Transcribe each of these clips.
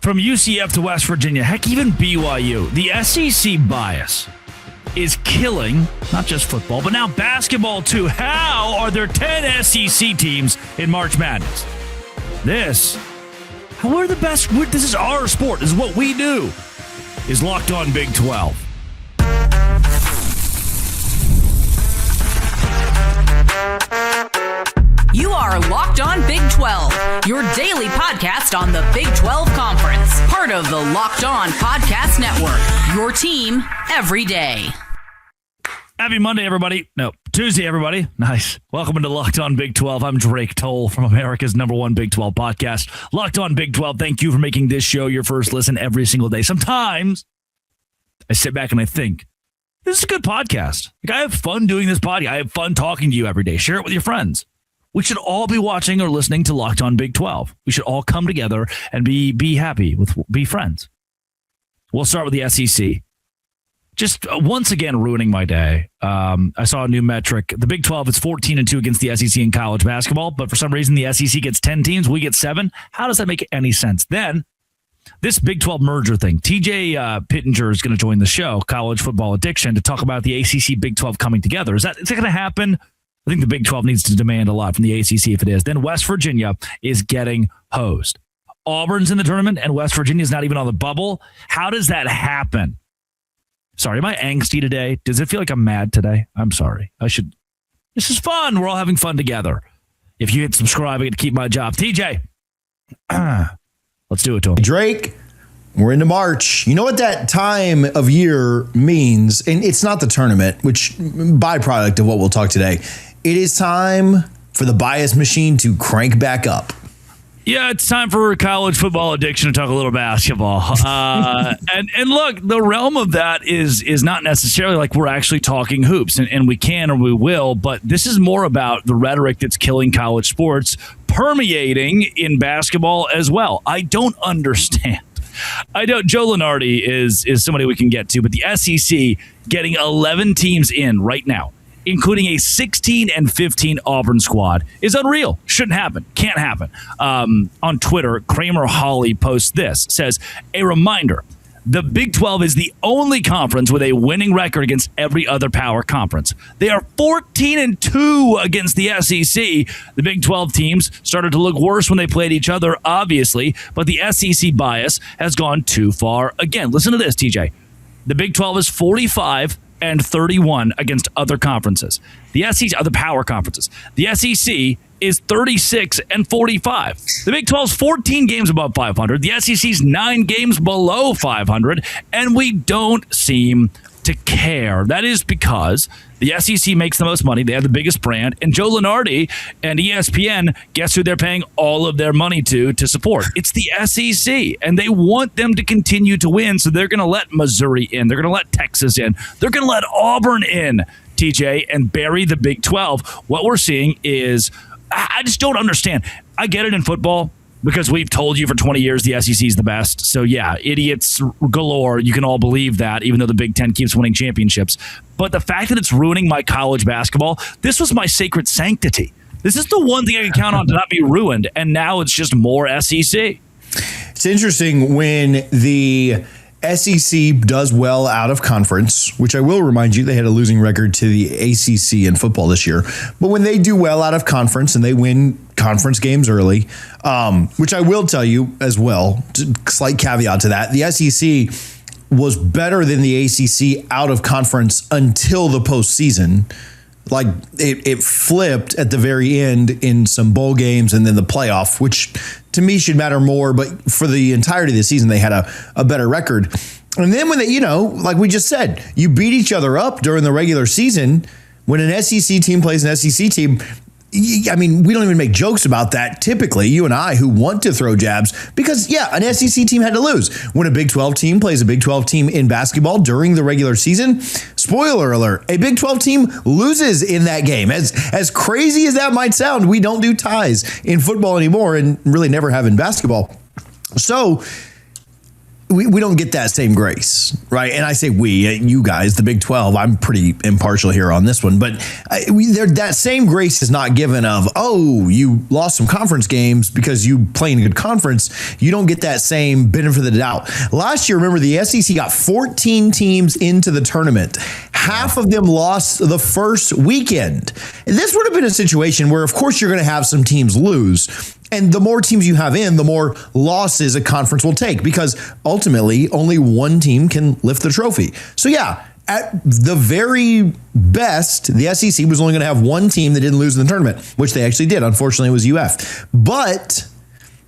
From UCF to West Virginia, heck, even BYU, the SEC bias is killing not just football, but now basketball too. How are there 10 SEC teams in March Madness? We're the best. This is our sport. This is what we do. Is Locked On Big 12. You are Locked On Big 12, your daily podcast on the Big 12 Conference. Part of the Locked On Podcast Network, your team every day. Happy Monday, everybody. No, Tuesday, everybody. Nice. Welcome into Locked On Big 12. I'm Drake Toll from America's #1 Big 12 podcast. Locked On Big 12, thank you for making this show your first listen every single day. Sometimes I sit back and I think, this is a good podcast. Like, I have fun doing this podcast. I have fun talking to you every day. Share it with your friends. We should all be watching or listening to Locked On Big 12. We should all come together and be happy, be friends. We'll start with the SEC. Just once again ruining my day. I saw a new metric. The Big 12 is 14-2 against the SEC in college basketball, but for some reason the SEC gets 10 teams, we get 7. How does that make any sense? Then, this Big 12 merger thing. TJ Pittenger is going to join the show, College Football Addiction, to talk about the ACC Big 12 coming together. Is that going to happen? I think the Big 12 needs to demand a lot from the ACC if it is. Then West Virginia is getting hosed. Auburn's in the tournament and West Virginia's not even on the bubble. How does that happen? Sorry, am I angsty today? Does it feel like I'm mad today? I'm sorry. This is fun. We're all having fun together. If you hit subscribe, I get to keep my job. TJ, let's do it to him. Drake, we're into March. You know what that time of year means? And it's not the tournament, which byproduct of what we'll talk today. It is time for the bias machine to crank back up. Yeah, it's time for College Football Addiction to talk a little basketball. And look, the realm of that is not necessarily like we're actually talking hoops, and we can or we will, but this is more about the rhetoric that's killing college sports permeating in basketball as well. I don't understand. Joe Lunardi is somebody we can get to, but the SEC getting 11 teams in right now, including a 16-15 Auburn squad, is unreal. Shouldn't happen. Can't happen. On Twitter, Kramer Hawley posts this, says, a reminder, the Big 12 is the only conference with a winning record against every other power conference. They are 14-2 against the SEC. The Big 12 teams started to look worse when they played each other, obviously, but the SEC bias has gone too far. Again, listen to this, TJ. The Big 12 is 45-31 against other conferences. The SEC, other power conferences. The SEC is 36-45. The Big 12's 14 games above 500. The SEC's 9 games below 500, and we don't seem to care. That is because the SEC makes the most money. They have the biggest brand, and Joe Lunardi and ESPN, guess who they're paying all of their money to support? It's the SEC, and they want them to continue to win, so they're going to let Missouri in. They're going to let Texas in. They're going to let Auburn in, TJ, and bury the Big 12. What we're seeing is, I just don't understand. I get it in football because we've told you for 20 years the SEC is the best. So, yeah, idiots galore. You can all believe that, even though the Big Ten keeps winning championships. But the fact that it's ruining my college basketball, this was my sacred sanctity. This is the one thing I can count on to not be ruined, and now it's just more SEC. It's interesting when the SEC does well out of conference, which I will remind you, they had a losing record to the ACC in football this year. But when they do well out of conference and they win conference games early, which I will tell you as well, slight caveat to that, the SEC was better than the ACC out of conference until the postseason. Like it flipped at the very end in some bowl games and then the playoff, which to me should matter more. But for the entirety of the season, they had a better record. And then when they, like we just said, you beat each other up during the regular season. When an SEC team plays an SEC team, I mean, we don't even make jokes about that typically, you and I, who want to throw jabs, because, yeah, an SEC team had to lose. When a Big 12 team plays a Big 12 team in basketball during the regular season, spoiler alert, a Big 12 team loses in that game. As crazy as that might sound, we don't do ties in football anymore and really never have in basketball. So we don't get that same grace, right? And I say we, you guys, the Big 12, I'm pretty impartial here on this one, but that same grace is not given of, oh, you lost some conference games because you play in a good conference. You don't get that same benefit of the doubt. Last year, remember, the SEC got 14 teams into the tournament. Half of them lost the first weekend. And this would have been a situation where, of course, you're going to have some teams lose. And the more teams you have in, the more losses a conference will take, because ultimately only one team can lift the trophy. So yeah, at the very best, the SEC was only going to have one team that didn't lose in the tournament, which they actually did. Unfortunately, it was UF. But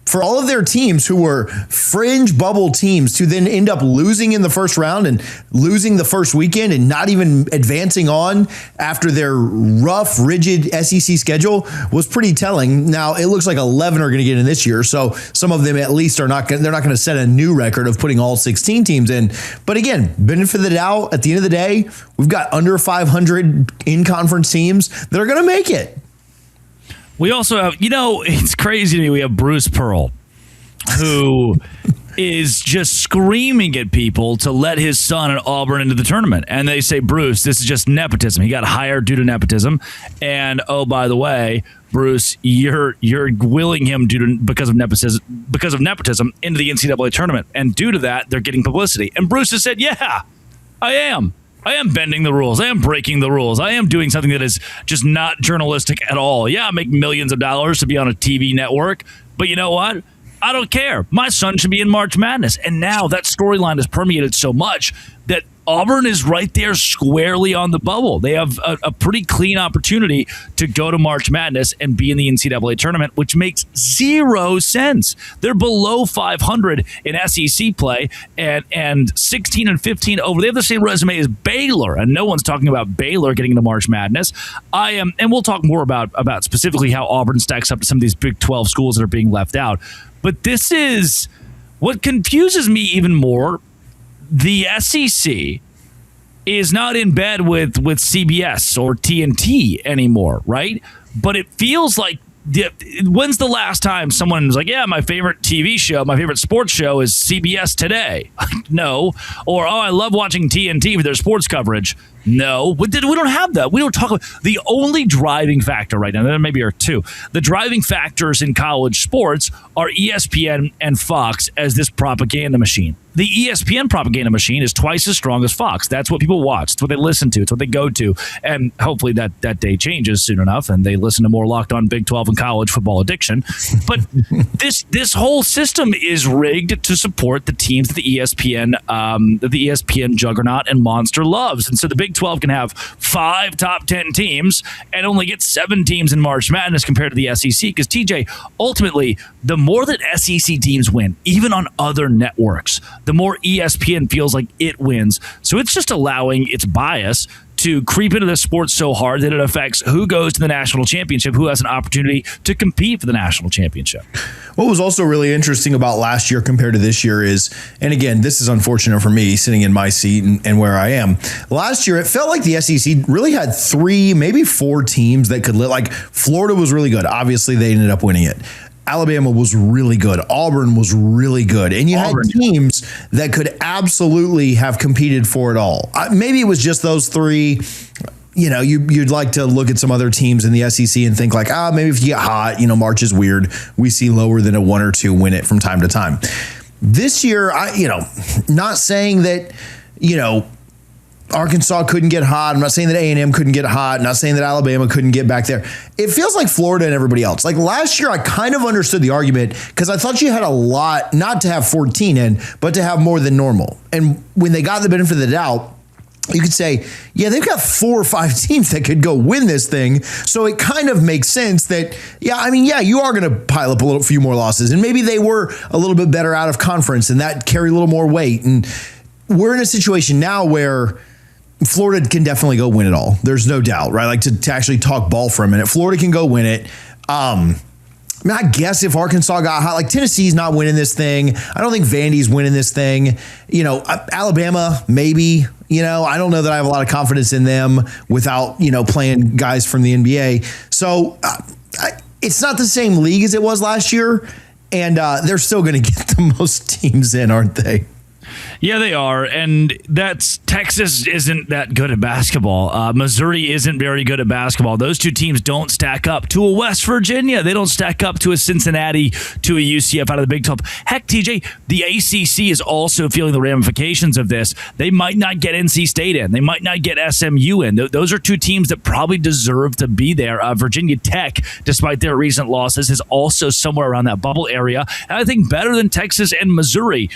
for all of their teams who were fringe bubble teams to then end up losing in the first round and losing the first weekend and not even advancing on after their rough, rigid SEC schedule was pretty telling. Now, it looks like 11 are going to get in this year, so some of them at least are not. They're not going to set a new record of putting all 16 teams in. But again, benefit of the doubt, at the end of the day, we've got under 500 in-conference teams that are going to make it. We also have, it's crazy to me. We have Bruce Pearl, who is just screaming at people to let his son at Auburn into the tournament. And they say, Bruce, this is just nepotism. He got hired due to nepotism. And, oh, by the way, Bruce, you're willing him because of nepotism into the NCAA tournament. And due to that, they're getting publicity. And Bruce has said, yeah, I am. I am bending the rules. I am breaking the rules. I am doing something that is just not journalistic at all. Yeah, I make millions of dollars to be on a TV network, but you know what? I don't care. My son should be in March Madness. And now that storyline has permeated so much that Auburn is right there squarely on the bubble. They have a pretty clean opportunity to go to March Madness and be in the NCAA tournament, which makes zero sense. They're below 500 in SEC play and 16 and 15 over. They have the same resume as Baylor, and no one's talking about Baylor getting into March Madness. And we'll talk more about specifically how Auburn stacks up to some of these Big 12 schools that are being left out. But this is what confuses me even more. The SEC is not in bed with CBS or TNT anymore, right? But it feels like, when's the last time someone was like, yeah, my favorite TV show, my favorite sports show is CBS Today? No. Or, oh, I love watching TNT for their sports coverage. No. We don't have that. We don't talk about the only driving factor right now. There maybe are two. The driving factors in college sports are ESPN and Fox as this propaganda machine. The ESPN propaganda machine is twice as strong as Fox. That's what people watch. It's what they listen to. It's what they go to. And hopefully that day changes soon enough and they listen to more Locked On Big 12 and college football addiction. But this whole system is rigged to support the teams that the ESPN juggernaut and monster loves. And so the Big 12 can have 5 top 10 teams and only get 7 teams in March Madness compared to the SEC. Because TJ, ultimately, the more that SEC teams win, even on other networks, the more ESPN feels like it wins. So it's just allowing its bias to creep into the sport so hard that it affects who goes to the national championship, who has an opportunity to compete for the national championship. What was also really interesting about last year compared to this year is, and again, this is unfortunate for me sitting in my seat and where I am. Last year, it felt like the SEC really had 3, maybe 4 teams that could like Florida was really good. Obviously, they ended up winning it. Alabama was really good. Auburn was really good. And you had teams that could absolutely have competed for it all. Maybe it was just those 3. You know, you'd like to look at some other teams in the SEC and think like, maybe if you get hot, March is weird. We see lower than a 1 or 2 win it from time to time. This year, not saying that, Arkansas couldn't get hot. I'm not saying that A&M couldn't get hot. I'm not saying that Alabama couldn't get back there. It feels like Florida and everybody else. Like last year, I kind of understood the argument because I thought you had a lot, not to have 14 in, but to have more than normal. And when they got the benefit of the doubt, you could say, yeah, they've got 4 or 5 teams that could go win this thing. So it kind of makes sense that, you are going to pile up a few more losses. And maybe they were a little bit better out of conference and that carried a little more weight. And we're in a situation now where Florida can definitely go win it all. There's no doubt, right? Like to actually talk ball for a minute. Florida can go win it. I guess if Arkansas got hot, like Tennessee's not winning this thing. I don't think Vandy's winning this thing. Alabama, maybe. I don't know that I have a lot of confidence in them without, playing guys from the NBA. So it's not the same league as it was last year. And they're still going to get the most teams in, aren't they? Yeah, they are. And Texas isn't that good at basketball. Missouri isn't very good at basketball. Those two teams don't stack up to a West Virginia. They don't stack up to a Cincinnati, to a UCF out of the Big 12. Heck, TJ, the ACC is also feeling the ramifications of this. They might not get NC State in. They might not get SMU in. Those are two teams that probably deserve to be there. Virginia Tech, despite their recent losses, is also somewhere around that bubble area. And I think better than Texas and Missouri.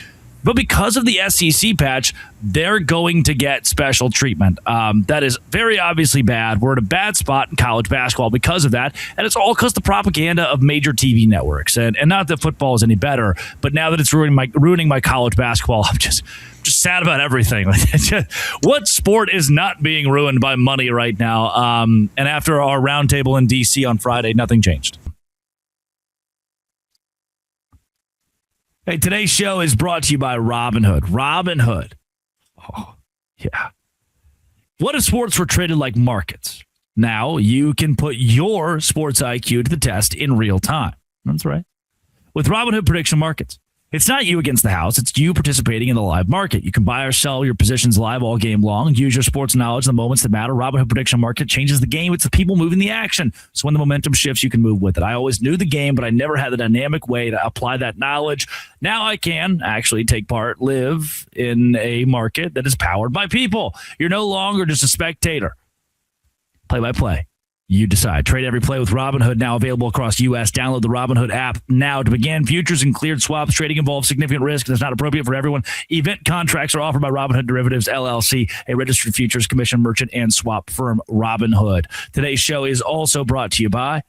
But because of the SEC patch, they're going to get special treatment. That is very obviously bad. We're in a bad spot in college basketball because of that. And it's all because of the propaganda of major TV networks. And not that football is any better, but now that it's ruining my college basketball, I'm just sad about everything. What sport is not being ruined by money right now? And after our roundtable in D.C. on Friday, nothing changed. Hey, today's show is brought to you by Robinhood. Robinhood. Oh, yeah. What if sports were traded like markets? Now you can put your sports IQ to the test in real time. That's right. With Robinhood Prediction Markets. It's not you against the house. It's you participating in the live market. You can buy or sell your positions live all game long. Use your sports knowledge in the moments that matter. Robinhood Prediction Market changes the game. It's the people moving the action. So when the momentum shifts, you can move with it. I always knew the game, but I never had the dynamic way to apply that knowledge. Now I can actually take part, live in a market that is powered by people. You're no longer just a spectator. Play by play. You decide. Trade every play with Robinhood, now available across U.S. Download the Robinhood app now to begin. Futures and cleared swaps trading involves significant risk and is not appropriate for everyone. Event contracts are offered by Robinhood Derivatives, LLC, a registered futures commission merchant and swap firm. Robinhood. Today's show is also brought to you by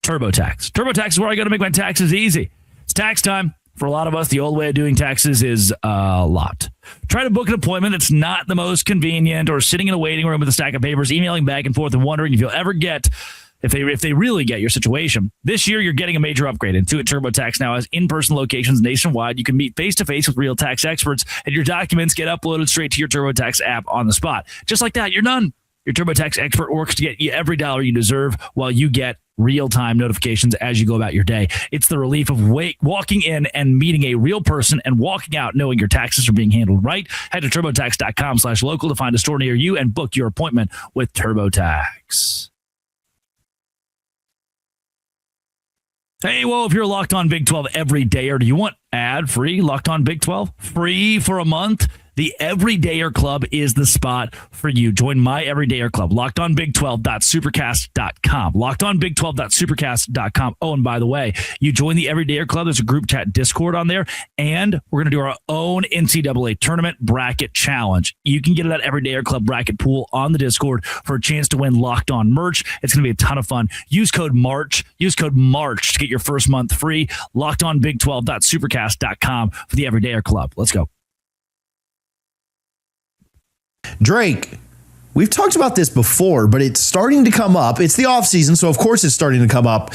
TurboTax. TurboTax is where I go to make my taxes easy. It's tax time. For a lot of us, the old way of doing taxes is a lot. Try to book an appointment that's not the most convenient, or sitting in a waiting room with a stack of papers, emailing back and forth and wondering if you'll ever get, if they really get your situation. This year, you're getting a major upgrade. Intuit TurboTax now has in-person locations nationwide. You can meet face-to-face with real tax experts, and your documents get uploaded straight to your TurboTax app on the spot. Just like that, you're done. Your TurboTax expert works to get you every dollar you deserve while you get real-time notifications as you go about your day. It's the relief of walking in and meeting a real person and walking out knowing your taxes are being handled right. Head to TurboTax.com/local to find a store near you and book your appointment with TurboTax. Hey, well, if you're Locked On Big 12 every day, or do you want ad-free Locked On Big 12? Free for a month? The Everydayer Club is the spot for you. Join my Everydayer Club, lockedonbig12.supercast.com. Lockedonbig12.supercast.com. Oh, and by the way, you join the Everydayer Club. There's a group chat Discord on there, and we're going to do our own NCAA tournament bracket challenge. You can get that Everydayer Club bracket pool on the Discord for a chance to win Locked On merch. It's going to be a ton of fun. Use code MARCH. Use code MARCH to get your first month free. Lockedonbig12.supercast.com for the Everydayer Club. Let's go. Drake, we've talked about this before, but it's starting to come up. It's the offseason, so of course it's starting to come up.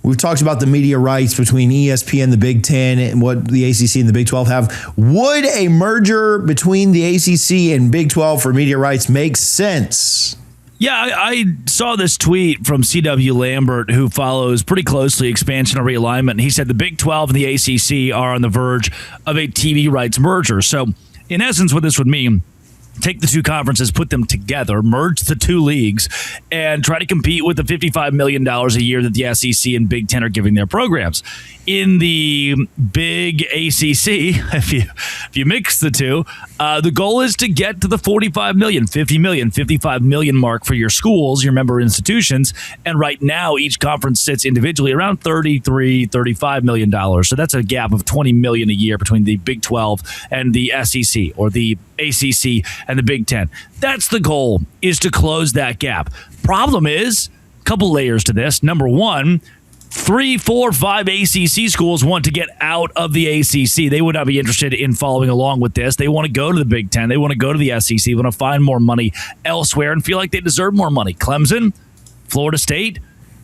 We've talked about the media rights between ESPN, the Big Ten, and what the ACC and the Big 12 have. Would a merger between the ACC and Big 12 for media rights make sense? Yeah, I saw this tweet from C.W. Lambert, who follows pretty closely expansion and realignment. And he said the Big 12 and the ACC are on the verge of a TV rights merger. So, in essence, what this would mean, take the two conferences, put them together, merge the two leagues, and try to compete with the $55 million a year that the SEC and Big Ten are giving their programs. In the big ACC, if you mix the two, the goal is to get to the $45 million, $50 million, $55 million mark for your schools, your member institutions. And right now, each conference sits individually around $33, $35 million. So that's a gap of $20 million a year between the Big 12 and the SEC, or the ACC and the Big Ten. That's the goal, is to close that gap. Problem is, a couple layers to this. Number one, 3, 4, 5 ACC schools want to get out of the ACC. They would not be interested in following along with this. They want to go to the Big Ten. They want to go to the SEC. They want to find more money elsewhere and feel like they deserve more money. Clemson, Florida State,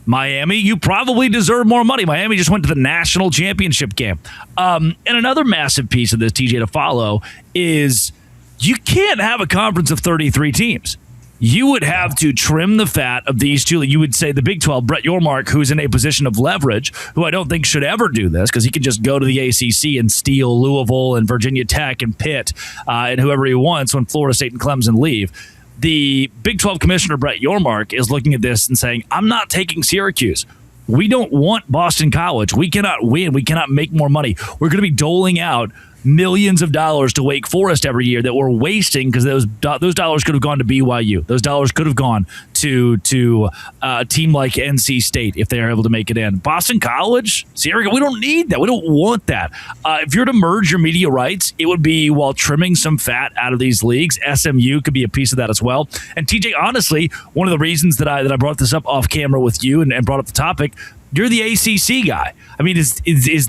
Miami, you probably deserve more money. Miami just went to the national championship game. And another massive piece of this, TJ, to follow is you can't have a conference of 33 teams. you would have to trim the fat of these two. You would say the Big 12, Brett Yormark, who's in a position of leverage, who I don't think should ever do this because he could just go to the ACC and steal Louisville and Virginia Tech and Pitt and whoever he wants when Florida State and Clemson leave. The Big 12 commissioner, Brett Yormark, is looking at this and saying, I'm not taking Syracuse. We don't want Boston College. We cannot win. We cannot make more money. We're going to be doling out millions of dollars to Wake Forest every year that we're wasting because those dollars could have gone to BYU. Those dollars could have gone to a team like NC State if they are able to make it in. Boston College, Sierra, we don't need that. We don't want that. If you're to merge your media rights, it would be while trimming some fat out of these leagues. SMU could be a piece of that as well. And TJ, honestly, one of the reasons that I brought this up off camera with you and brought up the topic, you're the ACC guy. I mean, is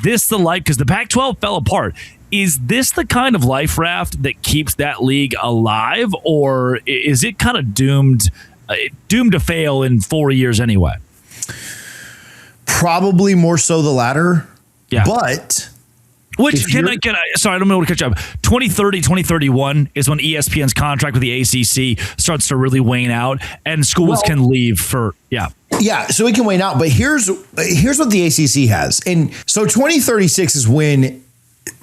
this the life? Because the Pac-12 fell apart. Is this the kind of life raft that keeps that league alive, or is it kind of doomed to fail in 4 years anyway? Probably more so the latter. Yeah. But sorry, I don't know what to catch up. 2030, 2031 is when ESPN's contract with the ACC starts to really wane out and schools can leave for, Yeah, so it can wane out. But here's what the ACC has. And so 2036 is when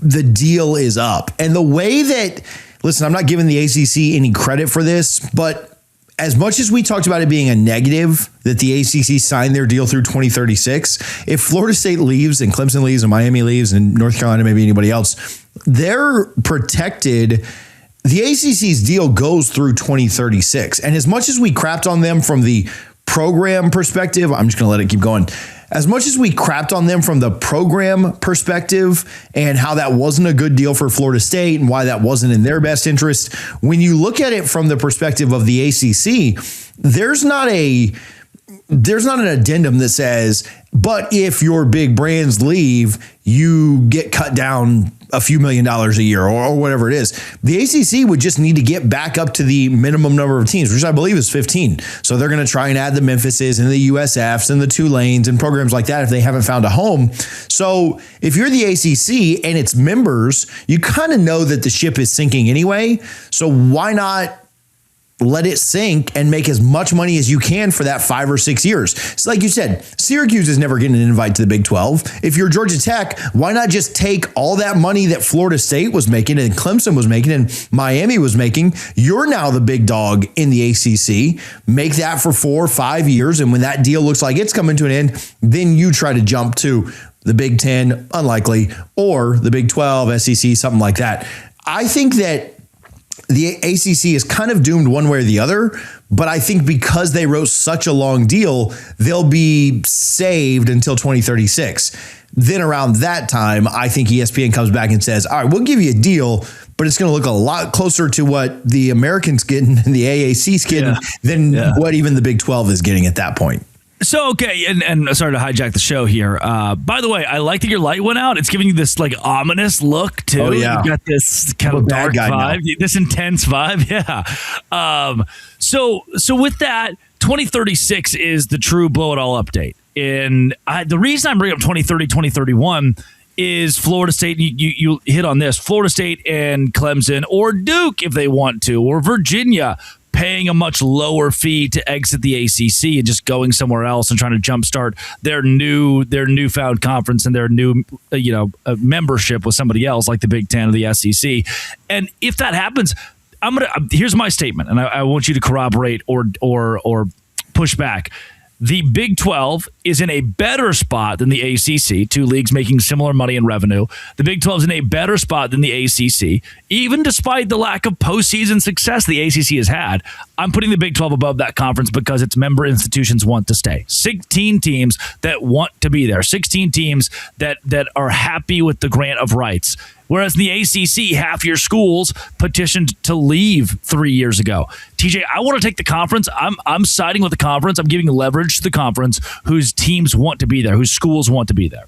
the deal is up. And the way that, listen, I'm not giving the ACC any credit for this, but as much as we talked about it being a negative that the ACC signed their deal through 2036, if Florida State leaves and Clemson leaves and Miami leaves and North Carolina, maybe anybody else, they're protected. The ACC's deal goes through 2036. And as much as we crapped on them from the program perspective, I'm just going to let it keep going. As much as we crapped on them from the program perspective and how that wasn't a good deal for Florida State and why that wasn't in their best interest, when you look at it from the perspective of the ACC, there's not an addendum that says, but if your big brands leave, you get cut down a few $1 million a year or whatever it is. The ACC would just need to get back up to the minimum number of teams, which I believe is 15. So they're going to try and add the Memphises and the USFs and the Tulanes and programs like that if they haven't found a home. So if you're the ACC and its members, you kind of know that the ship is sinking anyway. So why not let it sink and make as much money as you can for that 5 or 6 years? So like you said, Syracuse is never getting an invite to the Big 12. If you're Georgia Tech, why not just take all that money that Florida State was making and Clemson was making and Miami was making? You're now the big dog in the ACC. Make that for 4 or 5 years. And when that deal looks like it's coming to an end, then you try to jump to the Big 10, unlikely, or the Big 12, SEC, something like that. I think that the ACC is kind of doomed one way or the other, but I think because they wrote such a long deal, they'll be saved until 2036. Then around that time, I think ESPN comes back and says, all right, we'll give you a deal, but it's going to look a lot closer to what the Americans getting and the AAC's getting than what even the Big 12 is getting at that point. So, okay, and sorry to hijack the show here. By the way, I like that your light went out. It's giving you this like ominous look too. Oh, yeah. You got this kind of dark vibe, this intense vibe. Yeah. So with that, 2036 is the true blow it all update. And the reason I'm bringing up 2030, 2031 is Florida State. You hit on this. Florida State and Clemson, or Duke if they want to, or Virginia, paying a much lower fee to exit the ACC and just going somewhere else and trying to jumpstart their newfound conference and their new membership with somebody else like the Big Ten or the SEC. And if that happens, here's my statement, and I want you to corroborate or push back. The Big 12 is in a better spot than the ACC, two leagues making similar money and revenue. The Big 12 is in a better spot than the ACC, even despite the lack of postseason success the ACC has had. I'm putting the Big 12 above that conference because its member institutions want to stay. 16 teams that want to be there. 16 teams that are happy with the grant of rights. Whereas in the ACC, half your schools petitioned to leave 3 years ago. TJ, I want to take the conference. I'm siding with the conference. I'm giving leverage to the conference whose teams want to be there, whose schools want to be there.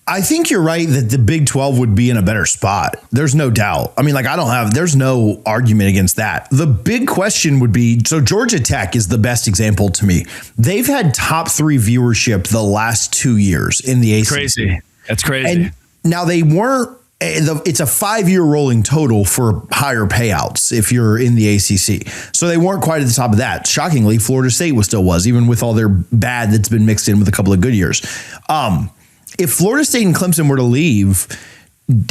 I think you're right that the Big 12 would be in a better spot. There's no doubt. I mean, there's no argument against that. The big question would be, so Georgia Tech is the best example to me. They've had top 3 viewership the last 2 years in the ACC. Crazy. That's crazy. And now they weren't it's a 5-year rolling total for higher payouts if you're in the ACC. So they weren't quite at the top of that. Shockingly, Florida State was, even with all their bad that's been mixed in with a couple of good years. If Florida State and Clemson were to leave,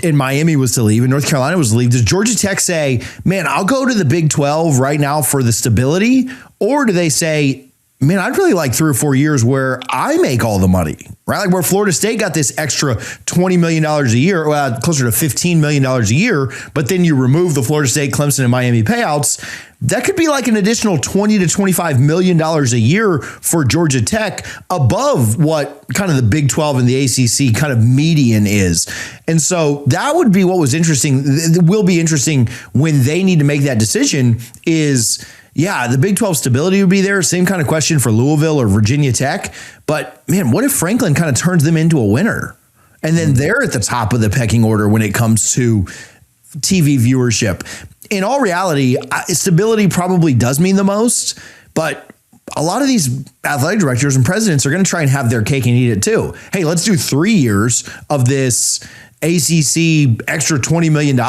and Miami was to leave, and North Carolina was to leave, does Georgia Tech say, man, I'll go to the Big 12 right now for the stability? Or do they say, man, I'd really like 3 or 4 years where I make all the money, right? Like where Florida State got this extra $20 million a year, well, closer to $15 million a year, but then you remove the Florida State, Clemson, and Miami payouts. That could be like an additional $20 to $25 million a year for Georgia Tech above what kind of the Big 12 and the ACC kind of median is. And so that would be what was interesting. It will be interesting when they need to make that decision is, yeah, the Big 12 stability would be there. Same kind of question for Louisville or Virginia Tech. But man, what if Franklin kind of turns them into a winner? And then they're at the top of the pecking order when it comes to TV viewership. In all reality, stability probably does mean the most, but a lot of these athletic directors and presidents are going to try and have their cake and eat it too. Hey, let's do 3 years of this ACC extra $20 million.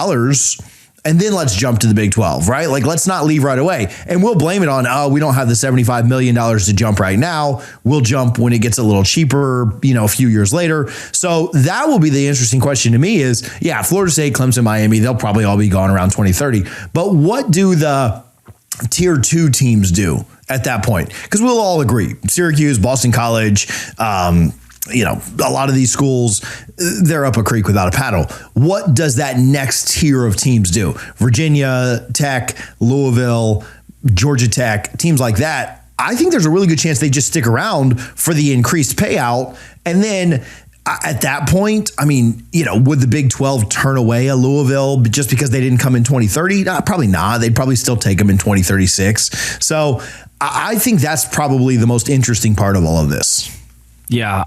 And then let's jump to the Big 12, right? Like, let's not leave right away. And we'll blame it on, we don't have the $75 million to jump right now. We'll jump when it gets a little cheaper, a few years later. So that will be the interesting question to me is, yeah, Florida State, Clemson, Miami, they'll probably all be gone around 2030. But what do the tier 2 teams do at that point? Because we'll all agree, Syracuse, Boston College, a lot of these schools, they're up a creek without a paddle. What does that next tier of teams do? Virginia Tech, Louisville, Georgia Tech, teams like that. I think there's a really good chance they just stick around for the increased payout. And then at that point, would the Big 12 turn away a Louisville just because they didn't come in 2030? Probably not. They'd probably still take them in 2036. So I think that's probably the most interesting part of all of this. Yeah,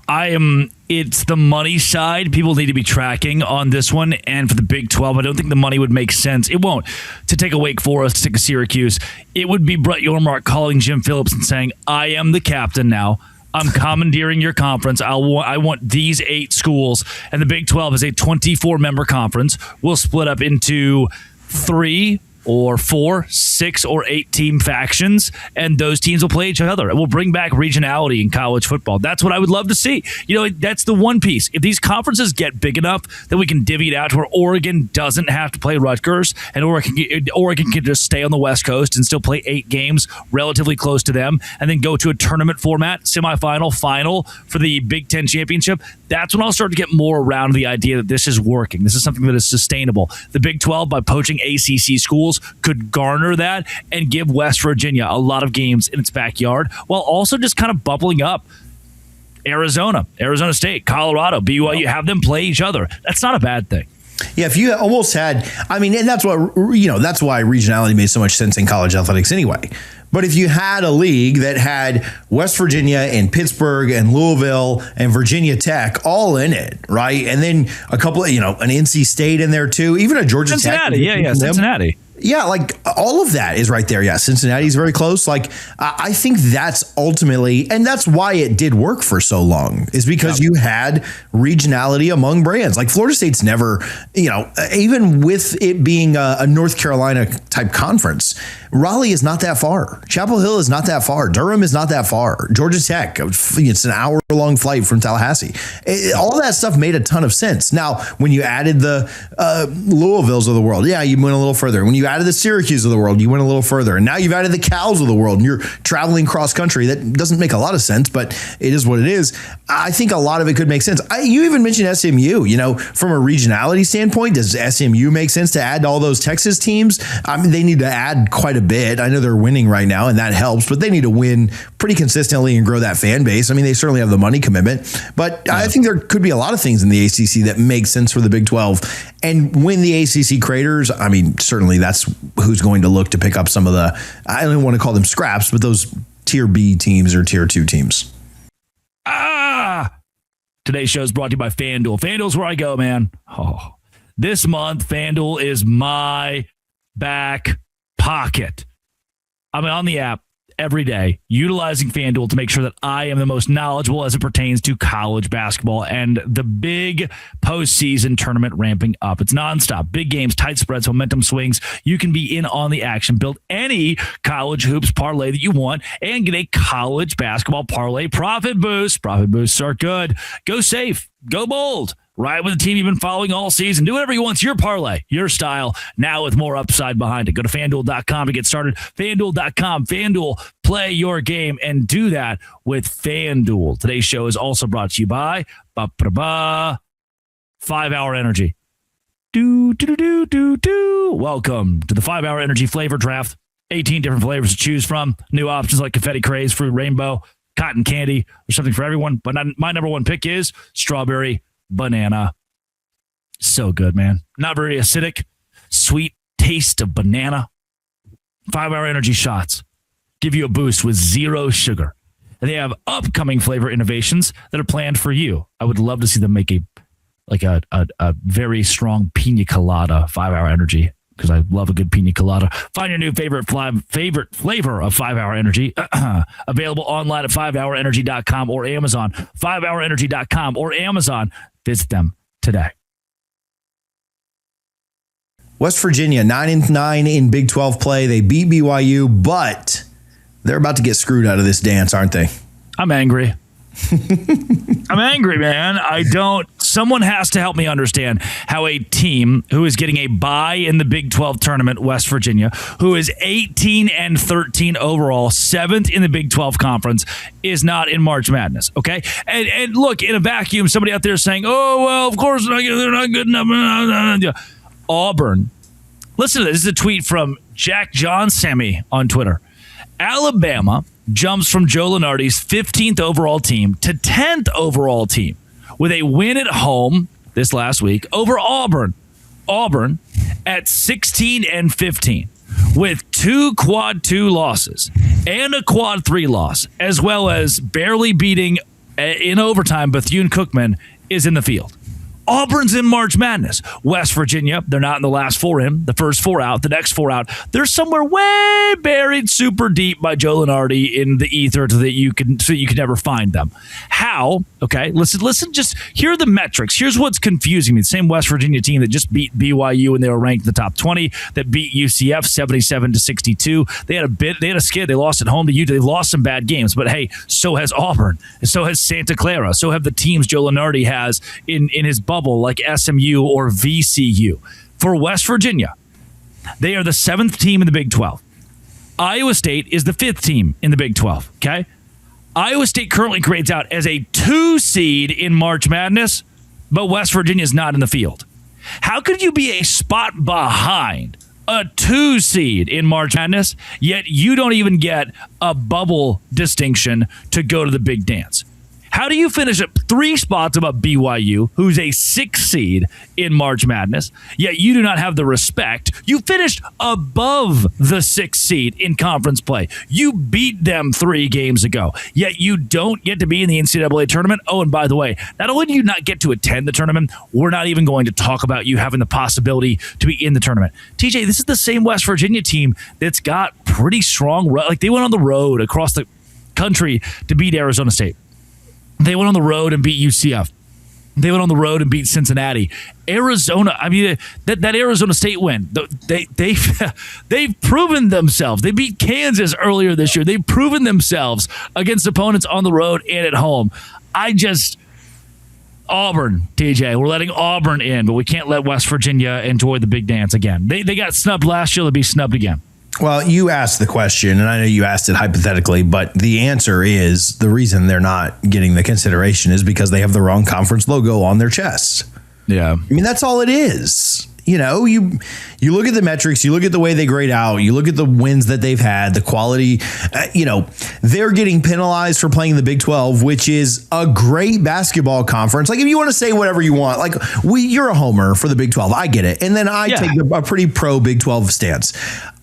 it's the money side people need to be tracking on this one. And for the Big 12, I don't think the money would make sense. It won't. To take a Wake Forest, to take a Syracuse, it would be Brett Yormark calling Jim Phillips and saying, I am the captain now. I'm commandeering your conference. I want these 8 schools. And the Big 12 is a 24-member conference. We'll split up into 3 or 4, 6, or 8 team factions, and those teams will play each other. And we'll bring back regionality in college football. That's what I would love to see. That's the one piece. If these conferences get big enough that we can divvy it out to where Oregon doesn't have to play Rutgers, and Oregon can just stay on the West Coast and still play 8 games relatively close to them, and then go to a tournament format, semifinal, final for the Big Ten championship, that's when I'll start to get more around the idea that this is working. This is something that is sustainable. The Big 12, by poaching ACC schools, could garner that and give West Virginia a lot of games in its backyard, while also just kind of bubbling up Arizona State, Colorado, BYU, have them play each other. That's not a bad thing. Yeah, if you almost had, and that's what, that's why regionality made so much sense in college athletics anyway. But if you had a league that had West Virginia and Pittsburgh and Louisville and Virginia Tech all in it, right? And then a couple of, an NC State in there too, even a Georgia Cincinnati, Tech. Cincinnati. Yeah, like all of that is right there. Yeah, Cincinnati's very close. Like I think that's ultimately, and that's why it did work for so long, is because you had regionality among brands. Like Florida State's never, even with it being a North Carolina type conference, Raleigh is not that far. Chapel Hill is not that far. Durham is not that far. Georgia Tech, it's an hour-long flight from Tallahassee. All that stuff made a ton of sense. Now, when you added the Louisvilles of the world, yeah, you went a little further. When you added the Syracuse of the world, you went a little further. And now you've added the Cows of the world, and you're traveling cross-country. That doesn't make a lot of sense, but it is what it is. I think a lot of it could make sense. You even mentioned SMU. From a regionality standpoint, does SMU make sense to add all those Texas teams? They need to add quite a bit. I know they're winning right now, and that helps, but they need to win pretty consistently and grow that fan base. They certainly have the money commitment, but I think there could be a lot of things in the ACC that make sense for the Big 12. And when the ACC craters, certainly that's who's going to look to pick up some of the, I don't want to call them scraps, but those tier B teams or tier 2 teams. Today's show is brought to you by FanDuel. FanDuel's where I go, man. This month, FanDuel is my back pocket. On the app every day, utilizing FanDuel to make sure that I am the most knowledgeable as it pertains to college basketball and the big postseason tournament ramping up. It's nonstop. Big games, tight spreads, momentum swings. You can be in on the action. Build any college hoops parlay that you want and get a college basketball parlay profit boost. Profit boosts are good. Go safe. Go bold. Ride with the team you've been following all season. Do whatever you want. It's your parlay, your style, now with more upside behind it. Go to FanDuel.com to get started. FanDuel.com. FanDuel, play your game, and do that with FanDuel. Today's show is also brought to you by 5 Hour Energy. Welcome to the 5 Hour Energy Flavor Draft. 18 different flavors to choose from. New options like confetti craze, fruit rainbow, cotton candy. There's something for everyone. But my number one pick is strawberry banana. So good, man. Not very acidic. Sweet taste of banana. 5 Hour Energy shots give you a boost with zero sugar. And they have upcoming flavor innovations that are planned for you. I would love to see them make a very strong pina colada 5 Hour Energy, because I love a good pina colada. Find your new favorite flavor of 5 Hour Energy. Available online at 5hourenergy.com or Amazon. 5hourenergy.com or Amazon. Visit them today. West Virginia, 9-9 in Big 12 play. They beat BYU, but they're about to get screwed out of this dance, aren't they? I'm angry. I'm angry, man. Someone has to help me understand how a team who is getting a bye in the Big 12 tournament, West Virginia, who is 18-13 overall, 7th in the Big 12 conference, is not in March Madness. Okay. And look, in a vacuum, somebody out there saying, oh, well, of course they're not good enough. Auburn. Listen to this. This is a tweet from Jack John Semi on Twitter. Alabama jumps from Joe Lunardi's 15th overall team to 10th overall team with a win at home this last week over Auburn. Auburn at 16-15 with 2 quad 2 losses and a quad 3 loss, as well as barely beating in overtime Bethune-Cookman is in the field. Auburn's in March Madness. West Virginia, they're not in the last 4 in. The first 4 out, the next 4 out. They're somewhere way buried super deep by Joe Lunardi in the ether so you could never find them. How? Okay, listen, just here are the metrics. Here's what's confusing me. The same West Virginia team that just beat BYU and they were ranked in the top 20, that beat UCF 77-62. They had a skid. They lost at home to Utah. They've lost some bad games, but hey, so has Auburn. So has Santa Clara. So have the teams Joe Lunardi has in his bubble, like SMU or VCU. For West Virginia, they are the 7th team in the Big 12. Iowa State is the 5th team in the Big 12. Okay, Iowa State currently grades out as a 2 seed in March Madness, but West Virginia is not in the field. How could you be a spot behind a 2 seed in March Madness, yet you don't even get a bubble distinction to go to the big dance? How do you finish at 3 spots above BYU, who's a 6 seed in March Madness, yet you do not have the respect? You finished above the 6 seed in conference play. You beat them 3 games ago, yet you don't get to be in the NCAA tournament. Oh, and by the way, not only do you not get to attend the tournament, we're not even going to talk about you having the possibility to be in the tournament. TJ, this is the same West Virginia team that's got pretty strong, like they went on the road across the country to beat Arizona State. They went on the road and beat UCF. They went on the road and beat Cincinnati. Arizona, I mean, that Arizona State win, they've proven themselves. They beat Kansas earlier this year. They've proven themselves against opponents on the road and at home. Auburn, TJ, we're letting Auburn in, but we can't let West Virginia enjoy the big dance again. They got snubbed last year. They'll be snubbed again. Well, you asked the question, and I know you asked it hypothetically, but the answer is the reason they're not getting the consideration is because they have the wrong conference logo on their chests. Yeah. I mean, that's all it is. You know, you look at the metrics, you look at the way they grade out, you look at the wins that they've had, the quality, they're getting penalized for playing the Big 12, which is a great basketball conference. Like, if you want to say whatever you want, like you're a homer for the Big 12. I get it. And then I take a pretty pro Big 12 stance.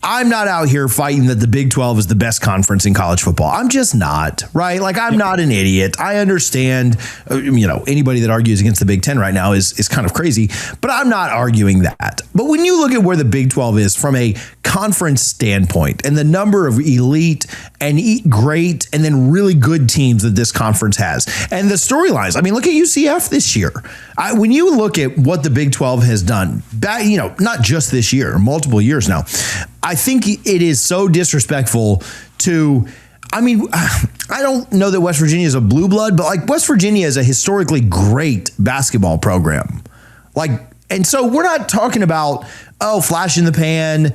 I'm not out here fighting that the Big 12 is the best conference in college football. I'm just not, right? Like, I'm not an idiot. I understand, anybody that argues against the Big 10 right now is kind of crazy, but I'm not arguing that. But when you look at where the Big 12 is from a conference standpoint and the number of elite and great and then really good teams that this conference has and the storylines, I mean, look at UCF this year. When you look at what the Big 12 has done, not just this year, multiple years now, I think it is so disrespectful to, I don't know that West Virginia is a blue blood, but like West Virginia is a historically great basketball program. And so we're not talking about, flash in the pan,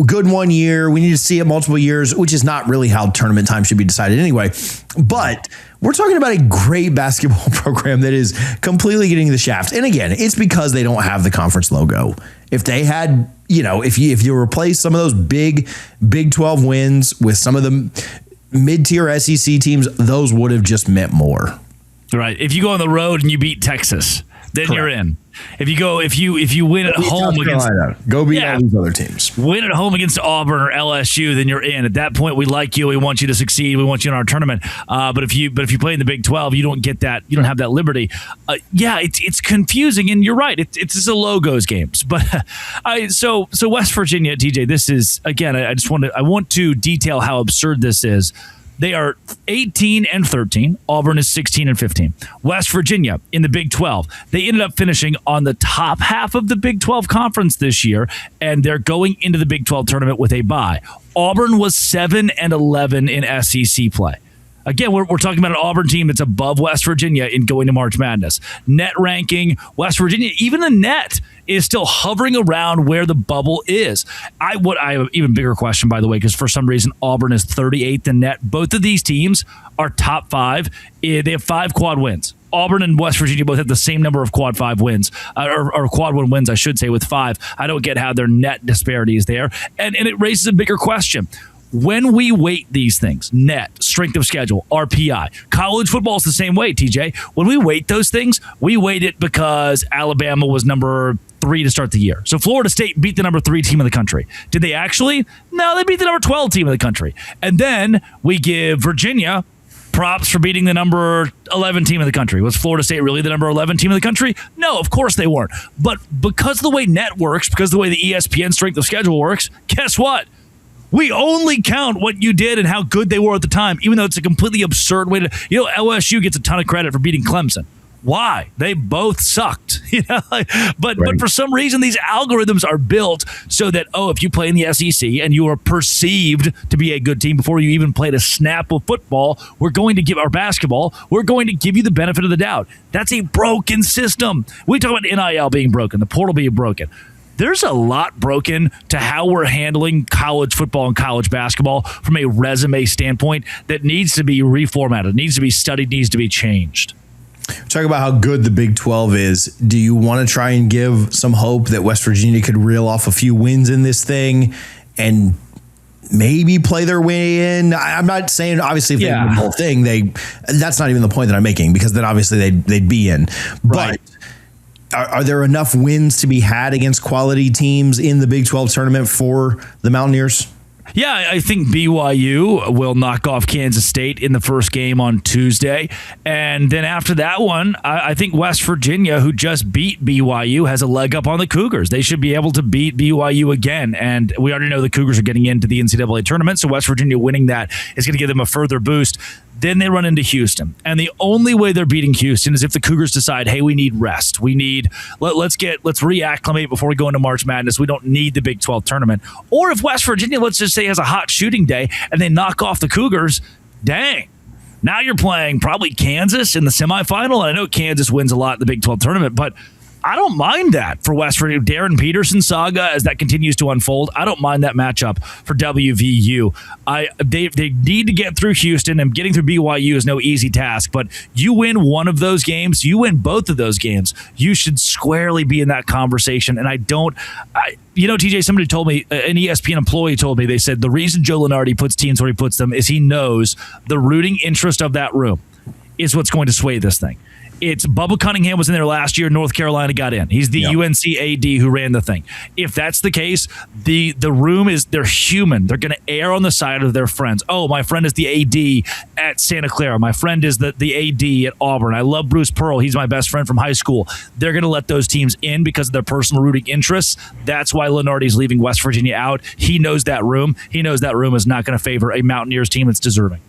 good 1 year. We need to see it multiple years, which is not really how tournament time should be decided anyway. But we're talking about a great basketball program that is completely getting the shaft. And again, it's because they don't have the conference logo. If they had, if you replace some of those big Big 12 wins with some of the mid-tier SEC teams, those would have just meant more. Right. If you go on the road and you beat Texas, then Correct. You're in. If you win at home against go beat all these other teams. Win at home against Auburn or LSU, then you're in. At that point, we like you. We want you to succeed. We want you in our tournament. But if you play in the Big 12, you don't get that. You don't have that liberty. It's confusing, and you're right. It's just a logos games. But so West Virginia, TJ. This is again. I want to detail how absurd this is. They are 18-13. Auburn is 16-15. West Virginia in the Big 12. They ended up finishing on the top half of the Big 12 conference this year, and they're going into the Big 12 tournament with a bye. Auburn was 7-11 in SEC play. Again, we're talking about an Auburn team that's above West Virginia in going to March Madness. Net ranking, West Virginia, even the net is still hovering around where the bubble is. I have an even bigger question, by the way, because for some reason Auburn is 38th in net. Both of these teams are top 5. They have 5 quad wins. Auburn and West Virginia both have the same number of quad 5 wins, or quad 1 wins, I should say, with 5. I don't get how their net disparity is there. And it raises a bigger question. When we weight these things, net, strength of schedule, RPI, college football is the same way, TJ. When we weight those things, we weight it because Alabama was number 3 to start the year. So Florida State beat the number 3 team in the country. Did they actually? No, they beat the number 12 team in the country. And then we give Virginia props for beating the number 11 team in the country. Was Florida State really the number 11 team in the country? No, of course they weren't. But because of the way net works, because of the way the ESPN strength of schedule works, guess what? We only count what you did and how good they were at the time, even though it's a completely absurd way to. LSU gets a ton of credit for beating Clemson. Why? They both sucked. But for some reason, these algorithms are built so that, if you play in the SEC and you are perceived to be a good team before you even played a snap of football, we're going to give our basketball, we're going to give you the benefit of the doubt. That's a broken system. We talk about NIL being broken, the portal being broken. There's a lot broken to how we're handling college football and college basketball from a resume standpoint that needs to be reformatted, needs to be studied, needs to be changed. Talk about how good the Big 12 is. Do you want to try and give some hope that West Virginia could reel off a few wins in this thing and maybe play their way in? I'm not saying, obviously, if they win the whole thing, that's not even the point that I'm making, because then obviously they'd be in. Right. But are there enough wins to be had against quality teams in the Big 12 tournament for the Mountaineers? Yeah, I think BYU will knock off Kansas State in the first game on Tuesday. And then after that one, I think West Virginia, who just beat BYU, has a leg up on the Cougars. They should be able to beat BYU again. And we already know the Cougars are getting into the NCAA tournament, so West Virginia winning that is going to give them a further boost. Then they run into Houston. And the only way they're beating Houston is if the Cougars decide, hey, we need rest. Let's reacclimate before we go into March Madness. We don't need the Big 12 tournament. Or if West Virginia, let's just say, has a hot shooting day and they knock off the Cougars, dang. Now you're playing probably Kansas in the semifinal. And I know Kansas wins a lot in the Big 12 tournament, but I don't mind that for West Virginia. Darren Peterson saga, as that continues to unfold, I don't mind that matchup for WVU. They need to get through Houston, and getting through BYU is no easy task. But you win one of those games, you win both of those games, you should squarely be in that conversation. And TJ, somebody told me, an ESPN employee told me, they said the reason Joe Lunardi puts teams where he puts them is he knows the rooting interest of that room is what's going to sway this thing. It's Bubba Cunningham was in there last year. North Carolina got in. He's the UNC AD who ran the thing. If that's the case, the room is, they're human. They're going to err on the side of their friends. Oh, my friend is the AD at Santa Clara. My friend is the AD at Auburn. I love Bruce Pearl. He's my best friend from high school. They're going to let those teams in because of their personal rooting interests. That's why Lenardi's leaving West Virginia out. He knows that room. He knows that room is not going to favor a Mountaineers team that's deserving.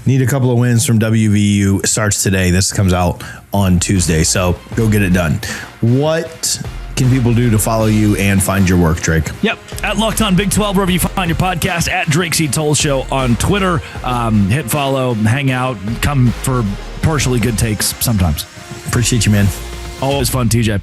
Need a couple of wins from WVU. Starts today. This comes out on Tuesday, so go get it done. What can people do to follow you and find your work, Drake? Yep, at Locked On Big 12, wherever you find your podcast, at Drake C. Toll Show on Twitter. Hit follow, hang out, come for partially good takes sometimes. Appreciate you, man. Always fun, TJ.